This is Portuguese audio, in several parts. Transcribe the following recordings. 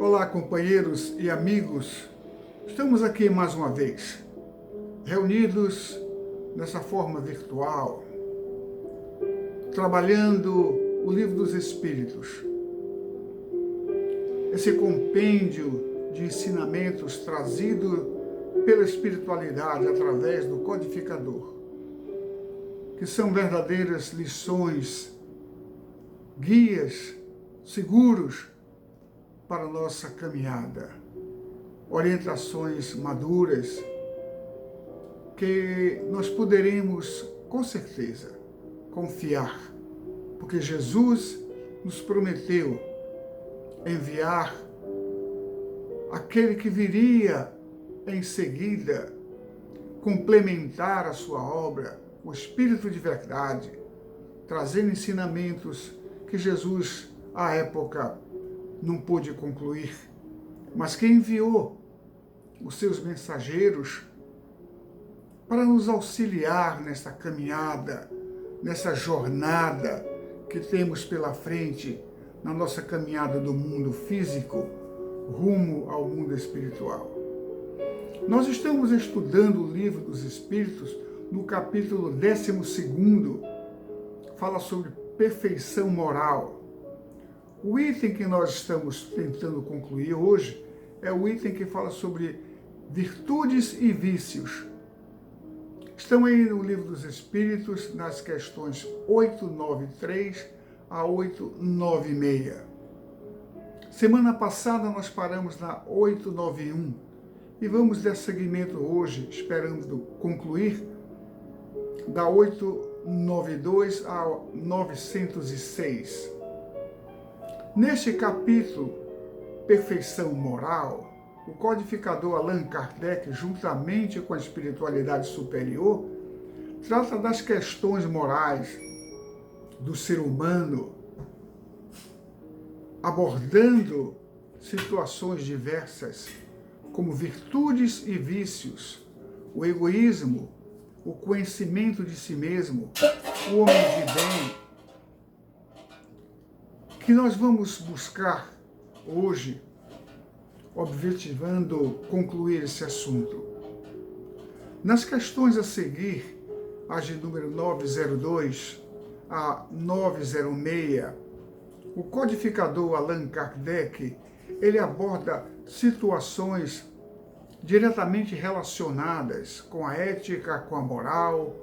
Olá, companheiros e amigos. Estamos aqui mais uma vez, reunidos nessa forma virtual, trabalhando o Livro dos Espíritos. Esse compêndio de ensinamentos trazido pela espiritualidade através do codificador, que são verdadeiras lições, guias seguros para a nossa caminhada, orientações maduras que nós poderemos, com certeza, confiar, porque Jesus nos prometeu enviar aquele que viria em seguida complementar a sua obra, o Espírito de verdade, trazendo ensinamentos que Jesus, à época, não pôde concluir, mas que enviou os seus mensageiros para nos auxiliar nessa caminhada, nessa jornada que temos pela frente, na nossa caminhada do mundo físico rumo ao mundo espiritual. Nós estamos estudando o Livro dos Espíritos no capítulo 12, fala sobre perfeição moral. O item que nós estamos tentando concluir hoje é o item que fala sobre virtudes e vícios. Estão aí no Livro dos Espíritos, nas questões 893 a 896. Semana passada nós paramos na 891 e vamos dar seguimento hoje, esperando concluir, da 892 a 906. Neste capítulo, Perfeição Moral, o codificador Allan Kardec, juntamente com a espiritualidade superior, trata das questões morais do ser humano, abordando situações diversas, como virtudes e vícios, o egoísmo, o conhecimento de si mesmo, o homem de bem, que nós vamos buscar hoje, objetivando concluir esse assunto. Nas questões a seguir, as de número 902 a 906, o codificador Allan Kardec, ele aborda situações diretamente relacionadas com a ética, com a moral,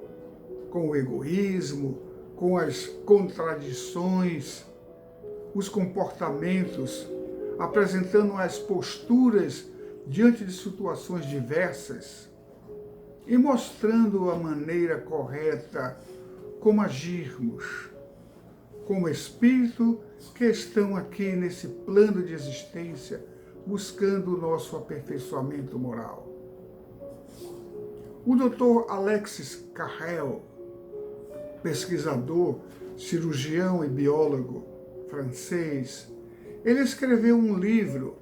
com o egoísmo, com as contradições, os comportamentos, apresentando as posturas diante de situações diversas e mostrando a maneira correta como agirmos como espírito que estão aqui nesse plano de existência buscando o nosso aperfeiçoamento moral. O Dr. Alexis Carrel, pesquisador, cirurgião e biólogo francês, ele escreveu um livro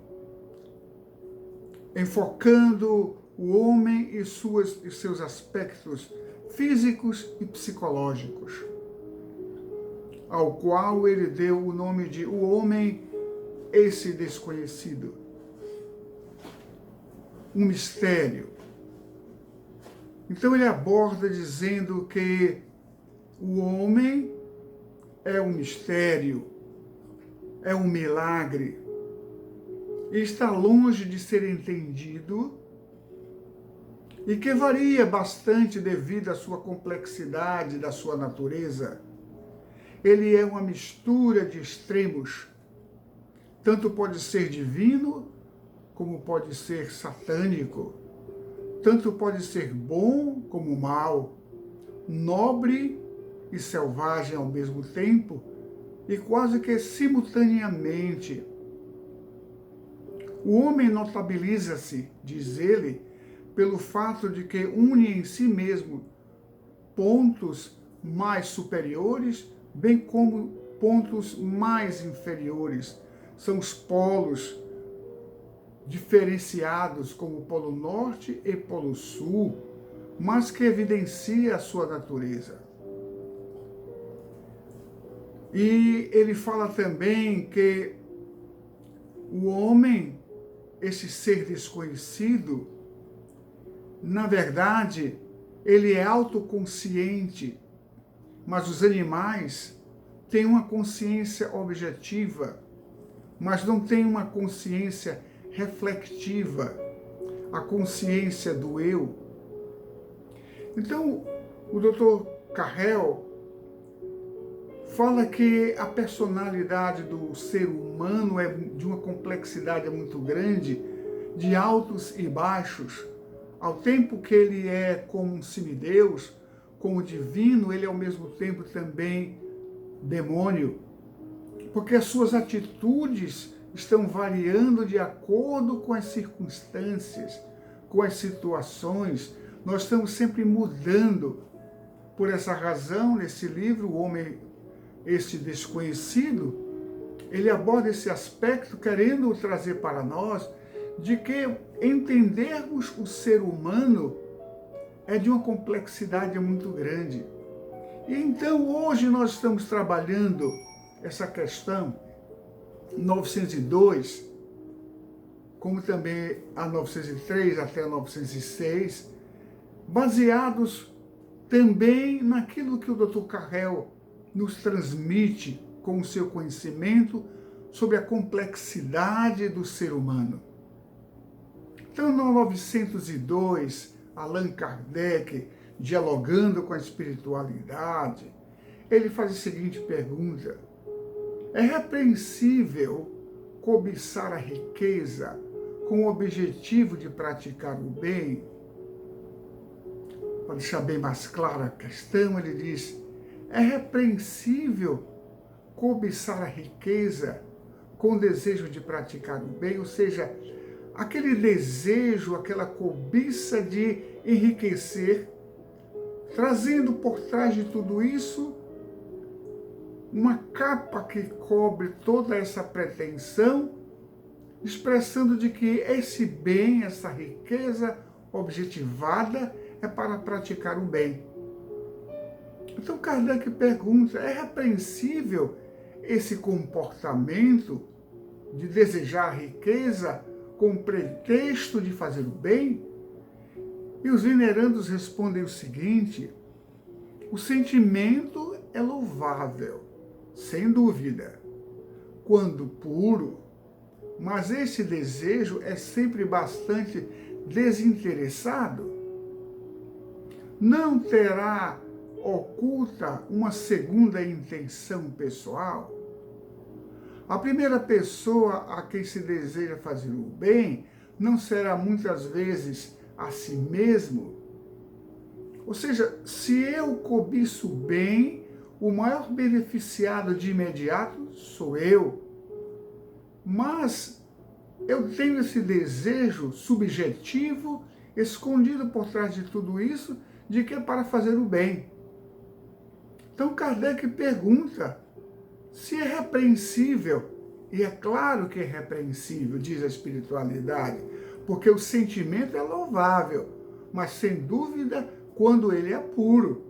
enfocando o homem e seus aspectos físicos e psicológicos, ao qual ele deu o nome de O Homem, esse Desconhecido. Um mistério. Então ele aborda dizendo que o homem é um mistério, é um milagre, e está longe de ser entendido, e que varia bastante devido à sua complexidade, da sua natureza. Ele é uma mistura de extremos, tanto pode ser divino, como pode ser satânico, tanto pode ser bom como mal, nobre e selvagem ao mesmo tempo, e quase que simultaneamente. O homem notabiliza-se, diz ele, pelo fato de que une em si mesmo pontos mais superiores, bem como pontos mais inferiores. São os polos diferenciados como o Polo Norte e Polo Sul, mas que evidencia a sua natureza. E ele fala também que o o homem, esse ser desconhecido, na verdade, ele é autoconsciente, mas os animais têm uma consciência objetiva, mas não têm uma consciência reflexiva, a consciência do eu. Então, o Dr. Carrel fala que a personalidade do ser humano é de uma complexidade muito grande, de altos e baixos. Ao tempo que ele é como um semideus, como divino, ele é ao mesmo tempo também demônio, porque as suas atitudes estão variando de acordo com as circunstâncias, com as situações. Nós estamos sempre mudando. Por essa razão, nesse livro, O Homem, Este Desconhecido, ele aborda esse aspecto, querendo trazer para nós de que entendermos o ser humano é de uma complexidade muito grande. E então, hoje nós estamos trabalhando essa questão 902, como também a 903 até a 906, baseados também naquilo que o Dr. Carrel nos transmite com o seu conhecimento sobre a complexidade do ser humano. Então, no 902, Allan Kardec, dialogando com a espiritualidade, ele faz a seguinte pergunta: é repreensível cobiçar a riqueza com o objetivo de praticar o bem? Para deixar bem mais clara a questão, ele diz: é repreensível cobiçar a riqueza com o desejo de praticar o bem? Ou seja, aquele desejo, aquela cobiça de enriquecer, trazendo por trás de tudo isso uma capa que cobre toda essa pretensão, expressando de que esse bem, essa riqueza objetivada é para praticar o bem. Então Kardec pergunta: é repreensível esse comportamento de desejar a riqueza com o pretexto de fazer o bem? E os venerandos respondem o seguinte: o sentimento é louvável, sem dúvida, quando puro, mas esse desejo é sempre bastante desinteressado. Não terá oculta uma segunda intenção pessoal? A primeira pessoa a quem se deseja fazer o bem não será muitas vezes a si mesmo? Ou seja, se eu cobiço o bem, o maior beneficiado de imediato sou eu. Mas eu tenho esse desejo subjetivo, escondido por trás de tudo isso, de que é para fazer o bem. Então Kardec pergunta se é repreensível, e é claro que é repreensível, diz a espiritualidade, porque o sentimento é louvável, mas sem dúvida quando ele é puro.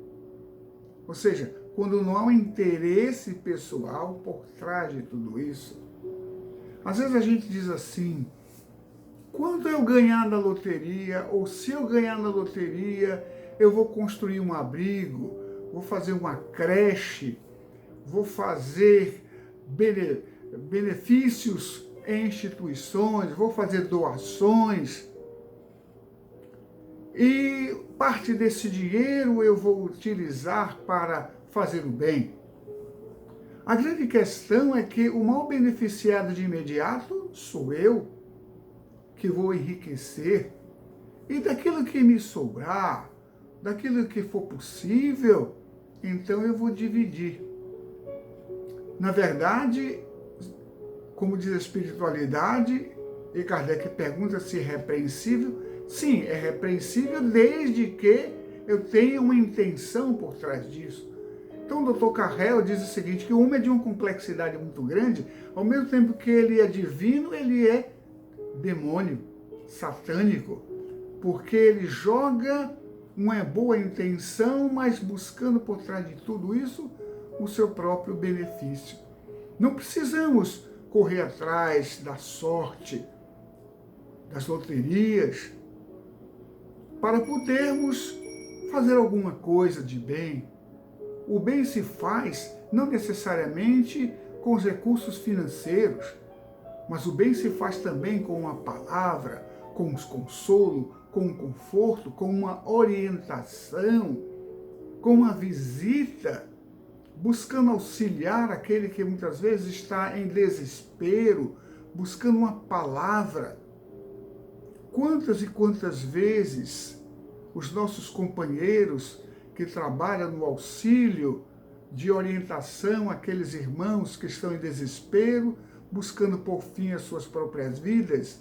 Ou seja, quando não há um interesse pessoal por trás de tudo isso. Às vezes a gente diz assim: quando eu ganhar na loteria, ou se eu ganhar na loteria, eu vou construir um abrigo, vou fazer uma creche, vou fazer benefícios em instituições, vou fazer doações, e parte desse dinheiro eu vou utilizar para fazer o bem. A grande questão é que o maior beneficiado de imediato sou eu, que vou enriquecer, e daquilo que me sobrar, daquilo que for possível, então eu vou dividir. Na verdade, como diz a espiritualidade, e Kardec pergunta se é repreensível, sim, é repreensível desde que eu tenha uma intenção por trás disso. Então o Dr. Carrel diz o seguinte, que o homem é de uma complexidade muito grande, ao mesmo tempo que ele é divino, ele é demônio, satânico, porque ele joga uma boa intenção, mas buscando por trás de tudo isso o seu próprio benefício. Não precisamos correr atrás da sorte, das loterias, para podermos fazer alguma coisa de bem. O bem se faz não necessariamente com os recursos financeiros, mas o bem se faz também com uma palavra, com um consolo, com um conforto, com uma orientação, com uma visita, buscando auxiliar aquele que muitas vezes está em desespero, buscando uma palavra. Quantas e quantas vezes os nossos companheiros que trabalham no auxílio de orientação àqueles irmãos que estão em desespero, buscando por fim as suas próprias vidas,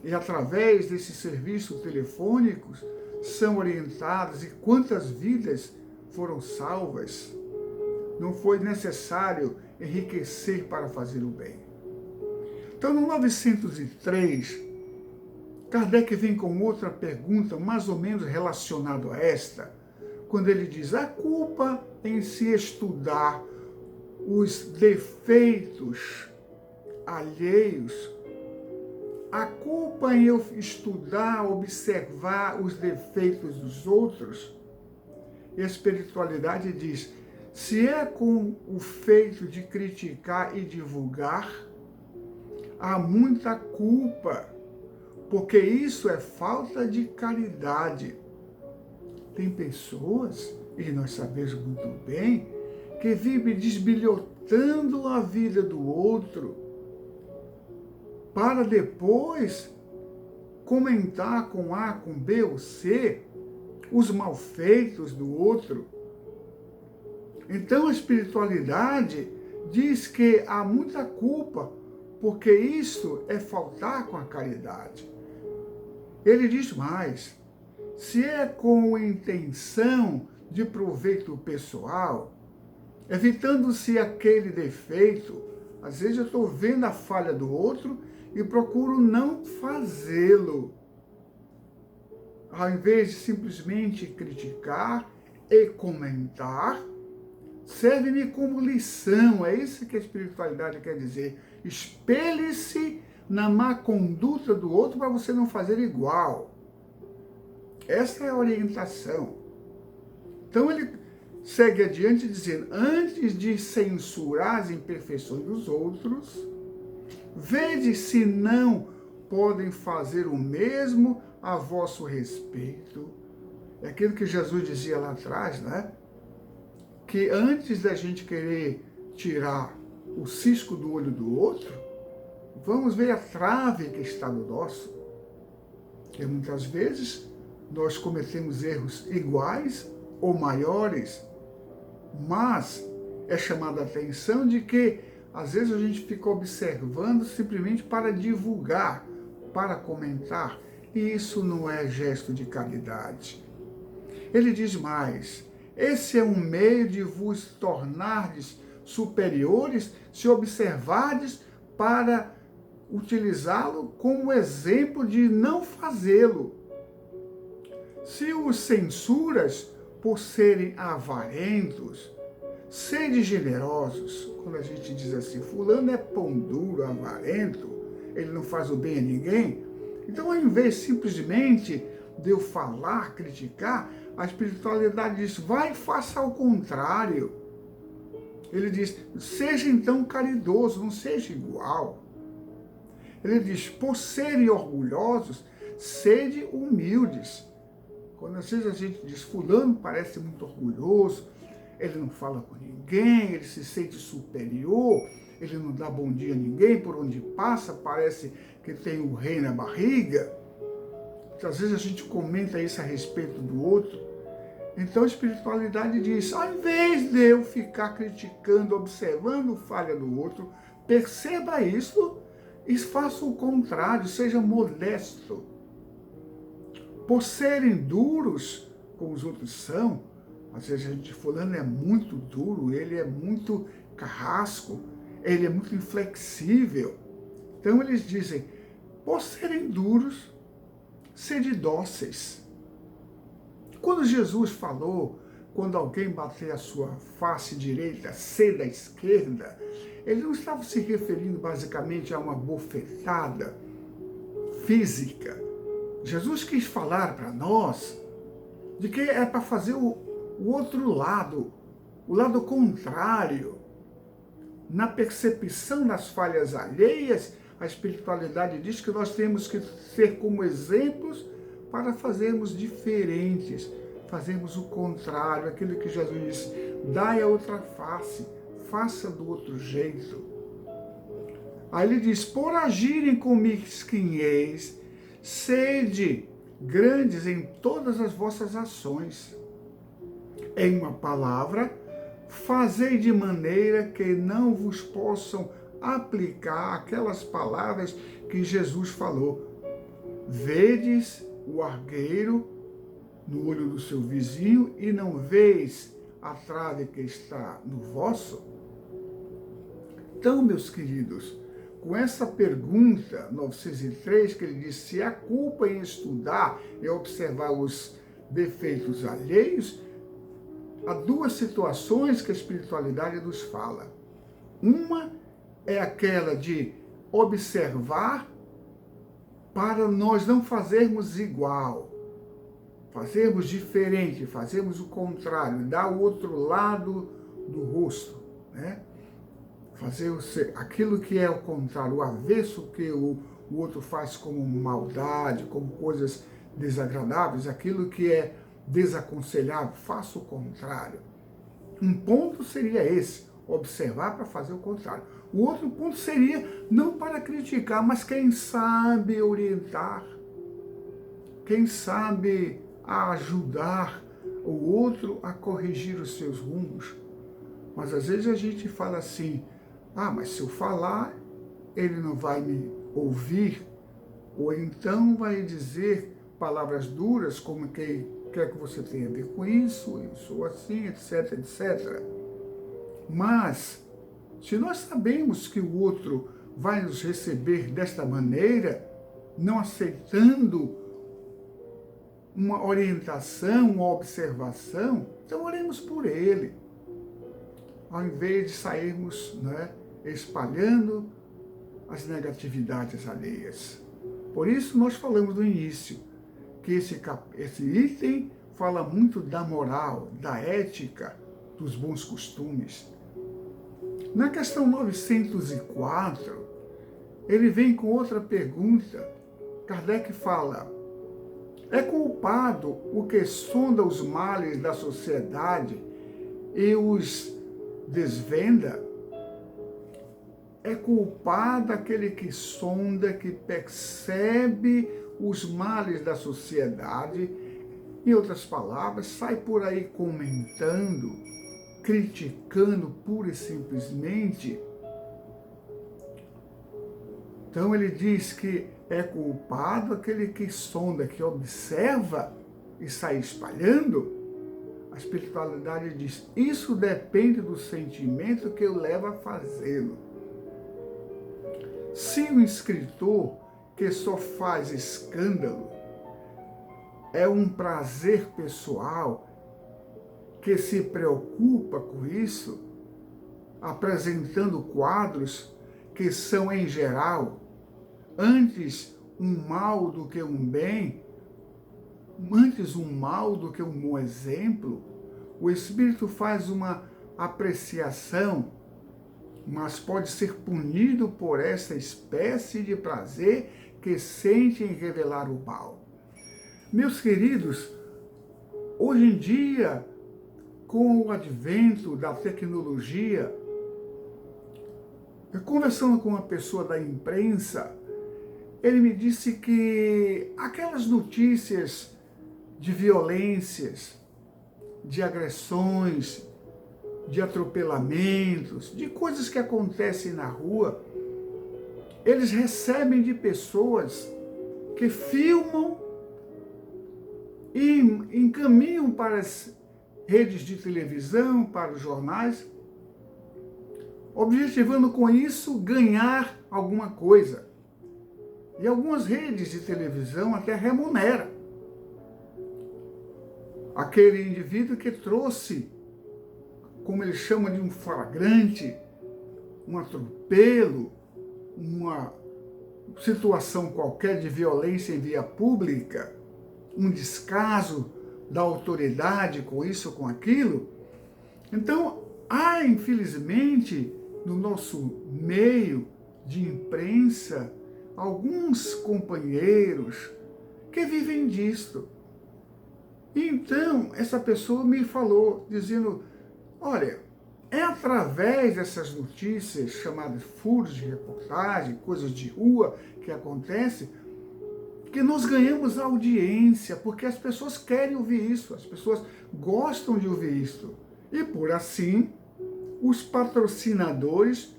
e através desses serviços telefônicos são orientados, e quantas vidas foram salvas. Não foi necessário enriquecer para fazer o bem. Então, no 903, Kardec vem com outra pergunta, mais ou menos relacionada a esta, quando ele diz: a culpa em se estudar os defeitos alheios, a culpa em eu estudar, observar os defeitos dos outros. E a espiritualidade diz: se é com o feito de criticar e divulgar, há muita culpa, porque isso é falta de caridade. Tem pessoas, e nós sabemos muito bem, que vivem desbilhotando a vida do outro, para depois comentar com A, com B ou C, os malfeitos do outro. Então a espiritualidade diz que há muita culpa, porque isso é faltar com a caridade. Ele diz mais: se é com intenção de proveito pessoal, evitando-se aquele defeito, às vezes eu estou vendo a falha do outro e procuro não fazê-lo, ao invés de simplesmente criticar e comentar, serve-me como lição. É isso que a espiritualidade quer dizer. Espelhe-se na má conduta do outro para você não fazer igual. Essa é a orientação. Então ele segue adiante dizendo: antes de censurar as imperfeições dos outros, vede se não podem fazer o mesmo a vosso respeito. É aquilo que Jesus dizia lá atrás, né? Que antes da gente querer tirar o cisco do olho do outro, vamos ver a trave que está no nosso. Porque muitas vezes nós cometemos erros iguais ou maiores, mas é chamada a atenção de que às vezes a gente fica observando simplesmente para divulgar, para comentar, e isso não é gesto de caridade. Ele diz mais: esse é um meio de vos tornardes superiores se observardes para utilizá-lo como exemplo de não fazê-lo. Se os censuras por serem avarentos, sede generosos. Quando a gente diz assim, fulano é pão duro, avarento, ele não faz o bem a ninguém. Então, ao invés simplesmente de eu falar, criticar, a espiritualidade diz: vai e faça ao contrário. Ele diz: seja então caridoso, não seja igual. Ele diz: por serem orgulhosos, sede humildes. Quando às vezes a gente diz, fulano parece muito orgulhoso, ele não fala com ninguém, ele se sente superior, ele não dá bom dia a ninguém, por onde passa parece que tem um rei na barriga. Às vezes a gente comenta isso a respeito do outro. Então a espiritualidade diz: ao invés de eu ficar criticando, observando falha do outro, perceba isso e faça o contrário, seja modesto. Por serem duros, como os outros são, às vezes a gente, fulano é muito duro, ele é muito carrasco, ele é muito inflexível. Então eles dizem: por serem duros, sede dóceis. Quando Jesus falou quando alguém bater a sua face direita, ceda à esquerda, ele não estava se referindo basicamente a uma bofetada física. Jesus quis falar para nós de que é para fazer o outro lado, o lado contrário. Na percepção das falhas alheias, a espiritualidade diz que nós temos que ser como exemplos para fazermos diferentes, fazermos o contrário, aquilo que Jesus disse, dai a outra face, faça do outro jeito. Aí ele diz, por agirem com mesquinhez, sede grandes em todas as vossas ações. Em uma palavra, fazei de maneira que não vos possam aplicar aquelas palavras que Jesus falou. Vedes o argueiro no olho do seu vizinho e não veis a trave que está no vosso? Então, meus queridos, com essa pergunta 903, que ele diz se a culpa em estudar e observar os defeitos alheios, há duas situações que a espiritualidade nos fala. Uma é aquela de observar para nós não fazermos igual, fazermos diferente, fazermos o contrário, dar o outro lado do rosto, né? Fazer aquilo que é o contrário, o avesso que o outro faz como maldade, como coisas desagradáveis, aquilo que é desaconselhável, faça o contrário. Um ponto seria esse, observar para fazer o contrário. O outro ponto seria, não para criticar, mas quem sabe orientar, quem sabe ajudar o outro a corrigir os seus rumos. Mas às vezes a gente fala assim, mas se eu falar, ele não vai me ouvir, ou então vai dizer palavras duras, como que quer que você tenha a ver com isso, eu sou assim, etc, etc. Mas, se nós sabemos que o outro vai nos receber desta maneira, não aceitando uma orientação, uma observação, então oremos por ele, ao invés de sairmos, né, espalhando as negatividades alheias. Por isso nós falamos no início que esse item fala muito da moral, da ética, dos bons costumes. Na questão 904, ele vem com outra pergunta. Kardec fala, é culpado o que sonda os males da sociedade e os desvenda? É culpado aquele que sonda, que percebe os males da sociedade, em outras palavras, sai por aí comentando, criticando pura e simplesmente. Então ele diz que é culpado aquele que sonda, que observa e sai espalhando. A espiritualidade diz, isso depende do sentimento que o leva a fazê-lo. Se o escritor que só faz escândalo é um prazer pessoal, que se preocupa com isso, apresentando quadros que são, em geral, antes um mal do que um bem, antes um mal do que um bom exemplo, o espírito faz uma apreciação, mas pode ser punido por essa espécie de prazer que sente em revelar o mal. Meus queridos, hoje em dia, com o advento da tecnologia, eu conversando com uma pessoa da imprensa, ele me disse que aquelas notícias de violências, de agressões, de atropelamentos, de coisas que acontecem na rua, eles recebem de pessoas que filmam e encaminham para as redes de televisão, para os jornais, objetivando com isso ganhar alguma coisa. E algumas redes de televisão até remuneram. aquele indivíduo que trouxe, como eles chamam de um flagrante, um atropelo, uma situação qualquer de violência em via pública, um descaso da autoridade com isso, com aquilo. Então, há, infelizmente, no nosso meio de imprensa, alguns companheiros que vivem disto. Então, essa pessoa me falou, dizendo, olha, é através dessas notícias chamadas furos de reportagem, coisas de rua que acontecem, que nós ganhamos audiência, porque as pessoas querem ouvir isso, as pessoas gostam de ouvir isso. E por assim, os patrocinadores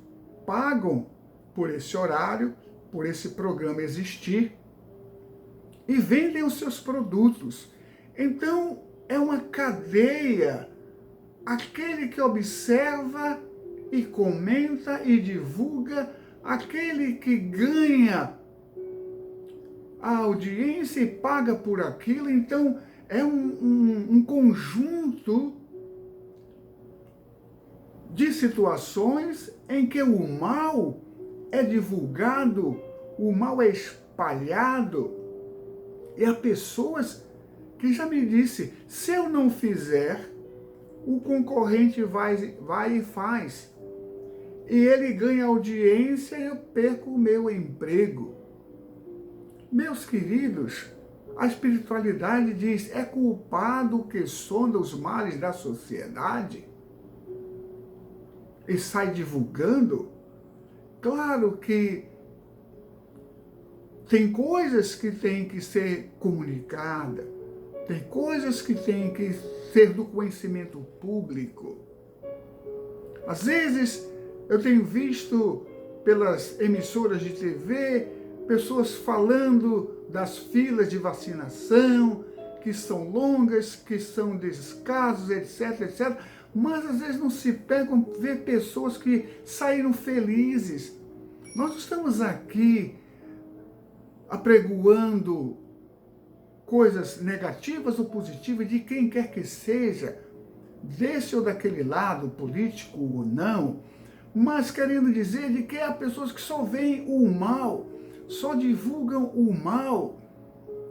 pagam por esse horário, por esse programa existir, e vendem os seus produtos. Então, é uma cadeia. Aquele que observa e comenta e divulga, aquele que ganha a audiência e paga por aquilo. Então, é um conjunto de situações em que o mal é divulgado, o mal é espalhado. E há pessoas que já me disse, se eu não fizer, o concorrente vai e faz. E ele ganha audiência e eu perco o meu emprego. Meus queridos, a espiritualidade diz, é culpado o que sonda os males da sociedade e sai divulgando. Claro que tem coisas que têm que ser comunicadas, tem coisas que têm que ser do conhecimento público. Às vezes, eu tenho visto pelas emissoras de TV, pessoas falando das filas de vacinação, que são longas, que são descasos, etc, etc. Mas às vezes não se pegam ver pessoas que saíram felizes. Nós estamos aqui apregoando coisas negativas ou positivas de quem quer que seja, desse ou daquele lado, político ou não, mas querendo dizer de que há pessoas que só veem o mal, só divulgam o mal.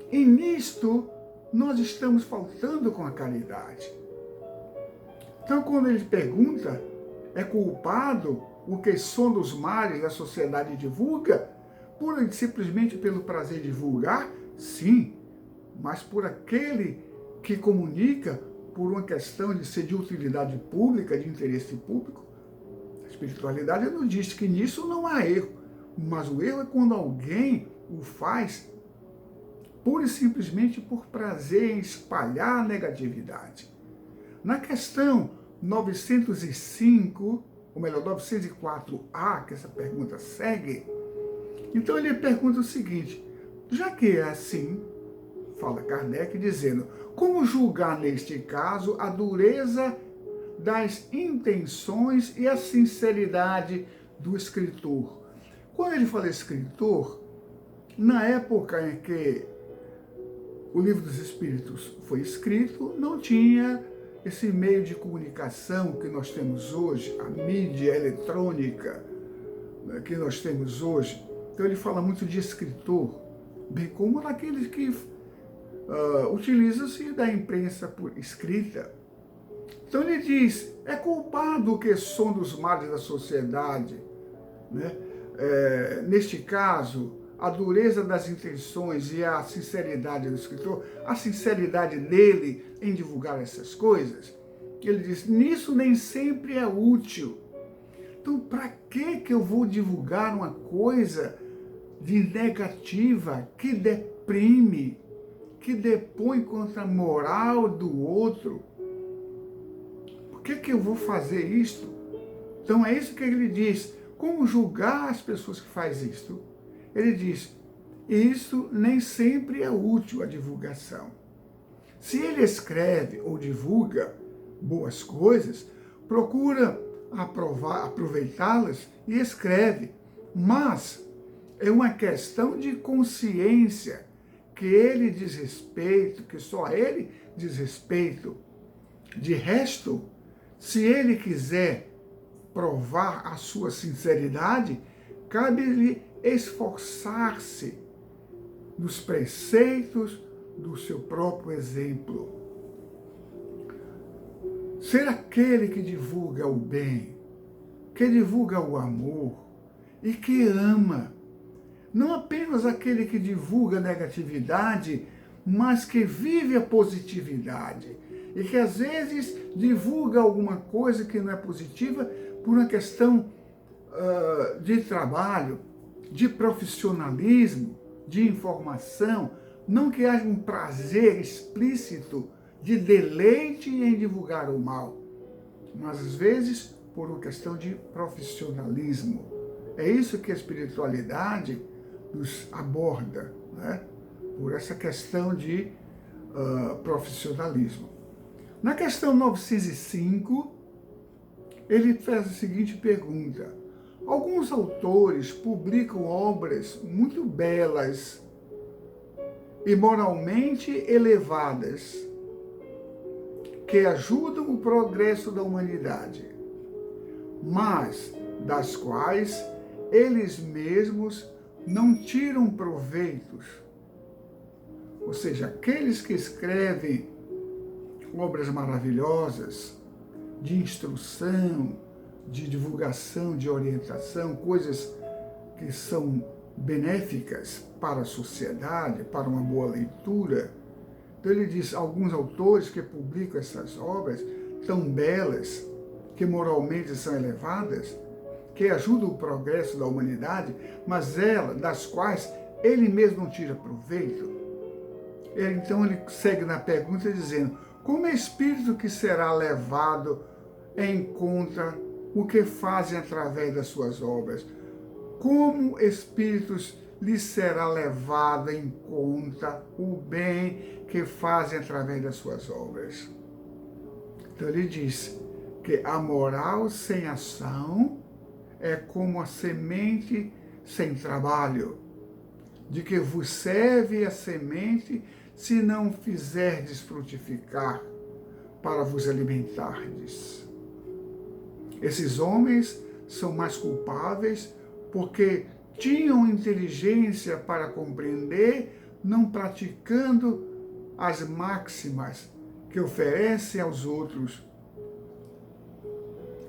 E nisto nós estamos faltando com a caridade. Então, quando ele pergunta, é culpado o que sonda os males da sociedade divulga, pura e simplesmente pelo prazer de divulgar? Sim, mas por aquele que comunica por uma questão de ser de utilidade pública, de interesse público. A espiritualidade nos diz que nisso não há erro, mas o erro é quando alguém o faz pura e simplesmente por prazer em espalhar a negatividade. Na questão 905, ou melhor, 904A, que essa pergunta segue, então ele pergunta o seguinte, já que é assim, fala Kardec dizendo, como julgar neste caso a dureza das intenções e a sinceridade do escritor? Quando ele fala escritor, na época em que o Livro dos Espíritos foi escrito, não tinha esse meio de comunicação que nós temos hoje, a mídia eletrônica que nós temos hoje. Então ele fala muito de escritor, bem como daqueles que utilizam-se da imprensa por escrita. Então ele diz, é culpado o que sonda os males da sociedade, né? Neste caso, a dureza das intenções e a sinceridade do escritor, a sinceridade dele em divulgar essas coisas, ele diz, nisso nem sempre é útil. Então, para que eu vou divulgar uma coisa de negativa que deprime, que depõe contra a moral do outro? Por que eu vou fazer isto? Então, é isso que ele diz. Como julgar as pessoas que fazem isto? Ele diz, isso nem sempre é útil a divulgação. Se ele escreve ou divulga boas coisas, procura aproveitá-las e escreve. Mas é uma questão de consciência, que ele diz respeito, que só ele diz respeito. De resto, se ele quiser provar a sua sinceridade, cabe-lhe esforçar-se nos preceitos do seu próprio exemplo. Ser aquele que divulga o bem, que divulga o amor e que ama. Não apenas aquele que divulga a negatividade, mas que vive a positividade. E que às vezes divulga alguma coisa que não é positiva por uma questão de trabalho, de profissionalismo, de informação. Não que haja um prazer explícito de deleite em divulgar o mal, mas às vezes por uma questão de profissionalismo. É isso que a espiritualidade nos aborda, né? Por essa questão de profissionalismo. Na questão 905, ele faz a seguinte pergunta: alguns autores publicam obras muito belas e moralmente elevadas que ajudam o progresso da humanidade, mas das quais eles mesmos não tiram proveitos. Ou seja, aqueles que escrevem obras maravilhosas de instrução, de divulgação, de orientação, coisas que são benéficas para a sociedade, para uma boa leitura. Então ele diz, alguns autores que publicam essas obras tão belas, que moralmente são elevadas, que ajudam o progresso da humanidade, mas das quais ele mesmo não tira proveito. Então ele segue na pergunta dizendo, como é espírito que será levado em conta o que fazem através das suas obras? Como espíritos lhe será levado em conta o bem que fazem através das suas obras? Então ele diz que a moral sem ação é como a semente sem trabalho, de que vos serve a semente se não fizerdes frutificar para vos alimentardes. Esses homens são mais culpáveis porque tinham inteligência para compreender, não praticando as máximas que oferecem aos outros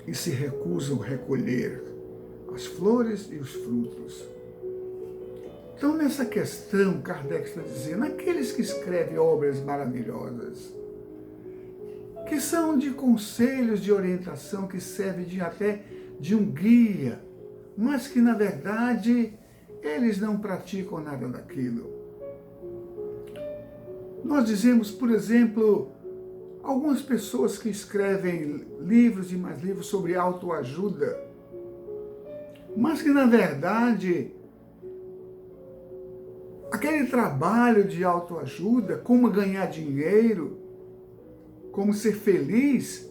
e se recusam a recolher as flores e os frutos. Então, nessa questão, Kardec está dizendo, aqueles que escrevem obras maravilhosas, que são de conselhos de orientação, que servem até de um guia, mas que, na verdade, eles não praticam nada daquilo. Nós dizemos, por exemplo, algumas pessoas que escrevem livros e mais livros sobre autoajuda, mas que, na verdade, aquele trabalho de autoajuda, como ganhar dinheiro, como ser feliz,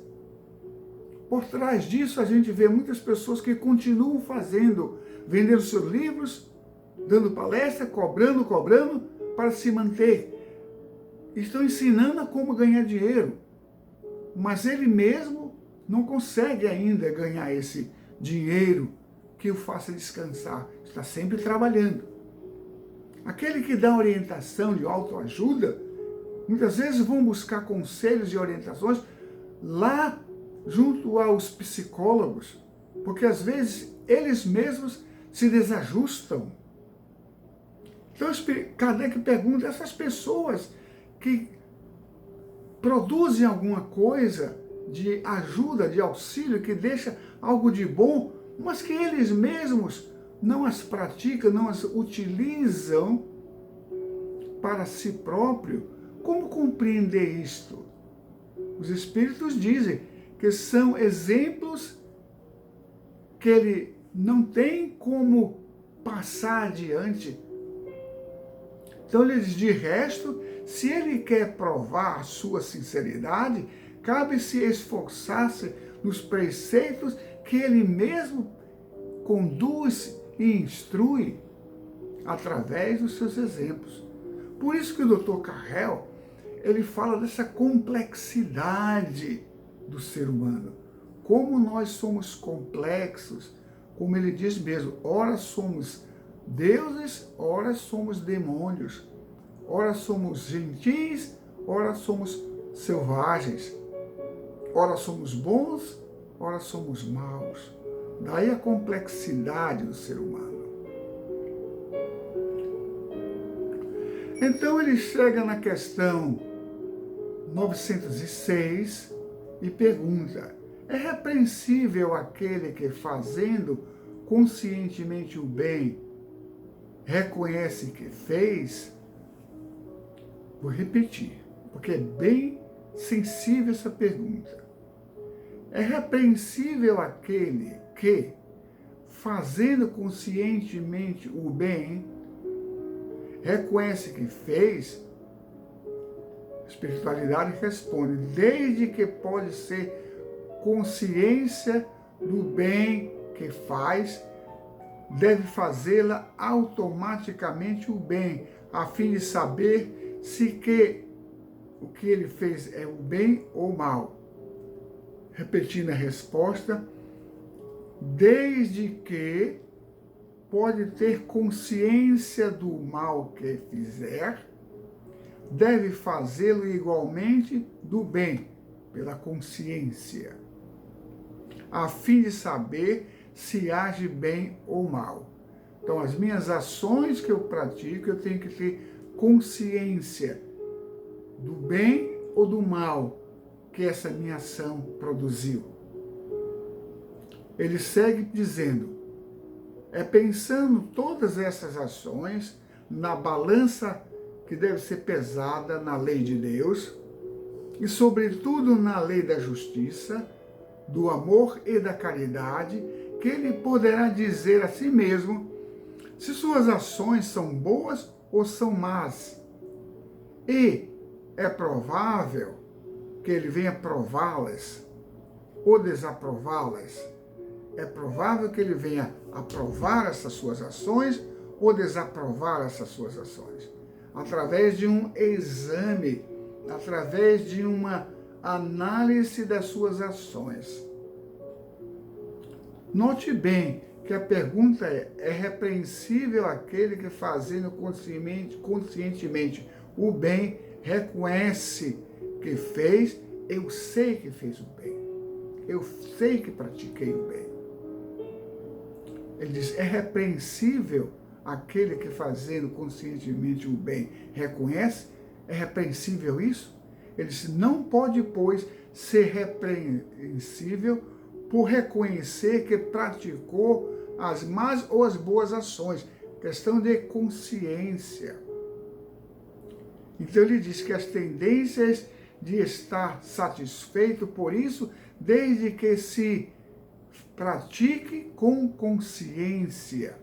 por trás disso a gente vê muitas pessoas que continuam fazendo, vendendo seus livros, dando palestra, cobrando para se manter. Estão ensinando a como ganhar dinheiro, mas ele mesmo não consegue ainda ganhar esse dinheiro que o faça descansar. Está sempre trabalhando. Aquele que dá orientação de autoajuda, muitas vezes vão buscar conselhos e orientações lá junto aos psicólogos, porque às vezes eles mesmos se desajustam. Então, Kardec pergunta, essas pessoas que produzem alguma coisa de ajuda, de auxílio, que deixa algo de bom, mas que eles mesmos não as praticam, não as utilizam para si próprio, como compreender isto? Os Espíritos dizem que são exemplos que ele não tem como passar adiante. Então ele diz, de resto, se ele quer provar a sua sinceridade, cabe-se esforçar-se nos preceitos que ele mesmo conduz e instrui através dos seus exemplos. Por isso que o Dr. Carrel, ele fala dessa complexidade do ser humano. Como nós somos complexos, como ele diz mesmo, ora somos deuses, ora somos demônios, ora somos gentis, ora somos selvagens, ora somos bons, ora somos maus. Daí a complexidade do ser humano. Então ele chega na questão 906 e pergunta: é repreensível aquele que, fazendo conscientemente o bem, reconhece que fez? Vou repetir, porque é bem sensível essa pergunta. É repreensível aquele que, fazendo conscientemente o bem, reconhece que fez? A espiritualidade responde: desde que pode ser consciência do bem que faz, deve fazê-la automaticamente o bem, a fim de saber se o que ele fez é o bem ou o mal. Repetindo a resposta: desde que pode ter consciência do mal que fizer, deve fazê-lo igualmente do bem, pela consciência, a fim de saber se age bem ou mal. Então, as minhas ações que eu pratico, eu tenho que ter consciência do bem ou do mal que essa minha ação produziu. Ele segue dizendo: é pensando todas essas ações na balança que deve ser pesada na lei de Deus e, sobretudo, na lei da justiça, do amor e da caridade, que ele poderá dizer a si mesmo se suas ações são boas ou são más. E é provável que ele venha prová-las ou desaprová-las. É provável que ele venha aprovar essas suas ações ou desaprovar essas suas ações, através de um exame, através de uma análise das suas ações. Note bem que a pergunta é repreensível aquele que, fazendo conscientemente o bem, reconhece que fez? Eu sei que fez o bem. Eu sei que pratiquei o bem. Ele diz: é repreensível aquele que, fazendo conscientemente o bem, reconhece? É repreensível isso? Ele diz: não pode, pois, ser repreensível por reconhecer que praticou as más ou as boas ações. Questão de consciência. Então ele diz que as tendências de estar satisfeito por isso, desde que se pratique com consciência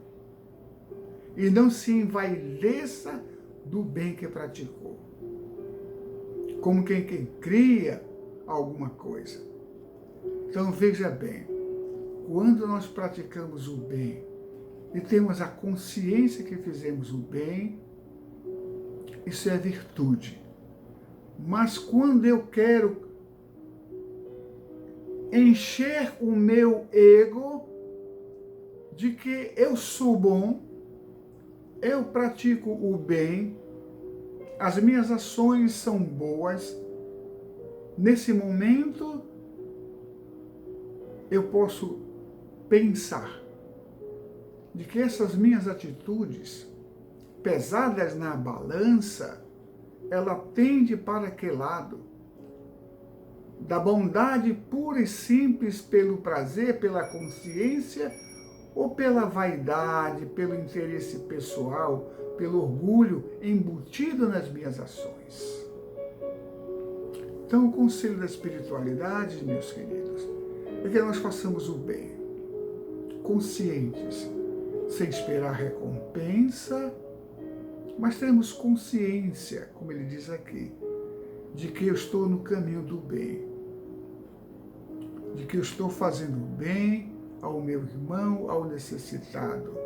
e não se envaideça do bem que praticou, como quem cria alguma coisa. Então veja bem, quando nós praticamos o bem e temos a consciência que fizemos o bem, isso é virtude. Mas quando eu quero encher o meu ego de que eu sou bom, eu pratico o bem, as minhas ações são boas, nesse momento eu posso pensar de que essas minhas atitudes, pesadas na balança, ela tende para que lado? Da bondade pura e simples pelo prazer, pela consciência, ou pela vaidade, pelo interesse pessoal, pelo orgulho embutido nas minhas ações? Então, o conselho da espiritualidade, meus queridos, é que nós façamos o bem, conscientes, sem esperar recompensa, mas temos consciência, como ele diz aqui, de que eu estou no caminho do bem, de que eu estou fazendo o bem ao meu irmão, ao necessitado,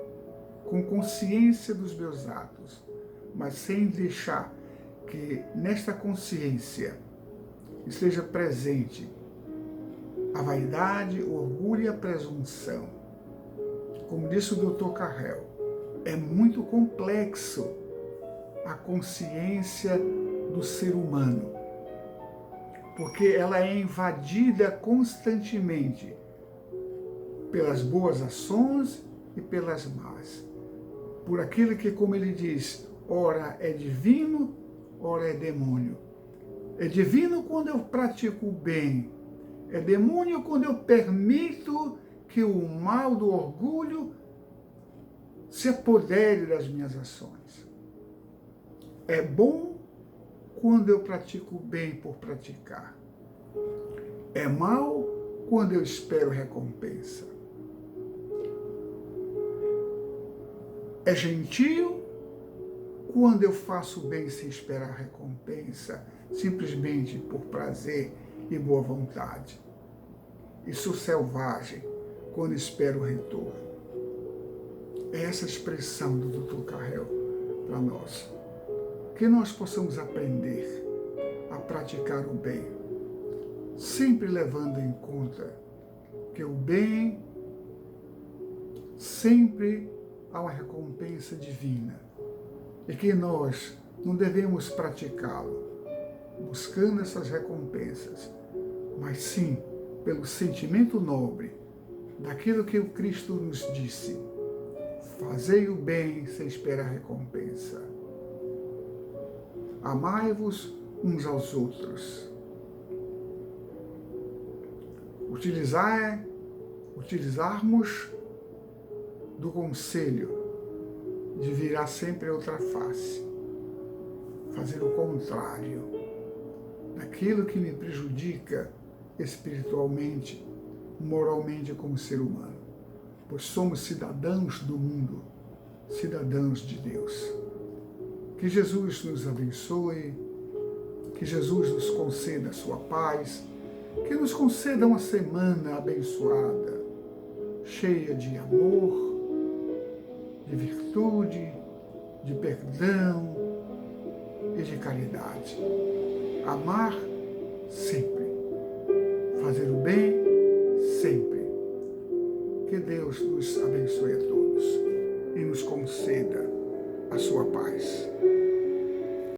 com consciência dos meus atos, mas sem deixar que nesta consciência esteja presente a vaidade, o orgulho e a presunção. Como disse o Dr. Carrel, é muito complexo a consciência do ser humano, porque ela é invadida constantemente pelas boas ações e pelas más. Por aquilo que, como ele diz, ora é divino, ora é demônio. É divino quando eu pratico o bem, é demônio quando eu permito que o mal do orgulho se apodere das minhas ações. É bom quando eu pratico o bem por praticar. É mal quando eu espero recompensa. É gentil quando eu faço o bem sem esperar recompensa, simplesmente por prazer e boa vontade. E sou selvagem quando espero o retorno. É essa expressão do Dr. Carrel para nós. Que nós possamos aprender a praticar o bem, sempre levando em conta que o bem sempre há uma recompensa divina e que nós não devemos praticá-lo buscando essas recompensas, mas sim pelo sentimento nobre daquilo que o Cristo nos disse: fazei o bem sem esperar recompensa. Amai-vos uns aos outros. Utilizarmos do conselho de virar sempre outra face. Fazer o contrário daquilo que me prejudica espiritualmente, moralmente como ser humano. Pois somos cidadãos do mundo, cidadãos de Deus. Que Jesus nos abençoe, que Jesus nos conceda a sua paz, que nos conceda uma semana abençoada, cheia de amor, de virtude, de perdão e de caridade. Amar sempre, fazer o bem sempre. Que Deus nos abençoe a todos e nos conceda a sua paz.